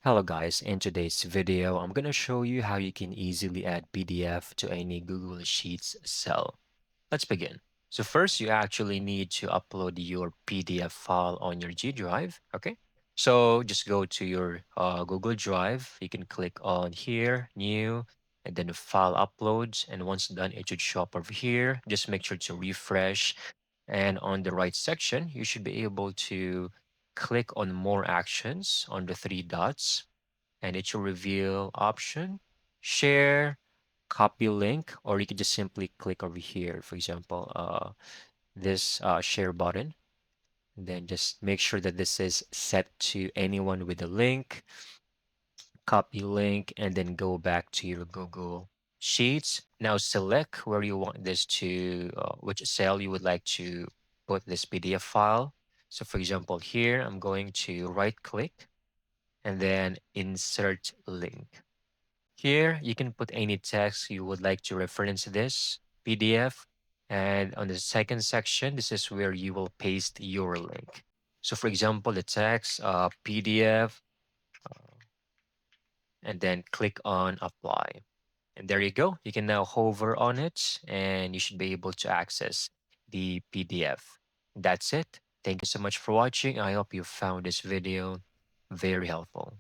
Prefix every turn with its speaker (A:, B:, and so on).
A: Hello guys, in today's video, I'm going to show you how you can easily add PDF to any Google Sheets cell. Let's begin. So first, you actually need to upload your PDF file on your G Drive, okay? So just go to your Google Drive. You can click on here, new, and then file uploads. And once done, it should show up over here. Just make sure to refresh. And on the right section, you should be able to click on more actions on the three dots and it will reveal option, share, copy link, or you can just simply click over here, for example, this share button. And then just make sure that this is set to anyone with a link, copy link, and then go back to your Google Sheets. Now select where you want this to, which cell you would like to put this PDF file. So for example, here, I'm going to right click and then insert link. Here, you can put any text you would like to reference this PDF. And on the second section, this is where you will paste your link. So for example, the text, PDF, and then click on apply. And there you go. You can now hover on it and you should be able to access the PDF. That's it. Thank you so much for watching. I hope you found this video very helpful.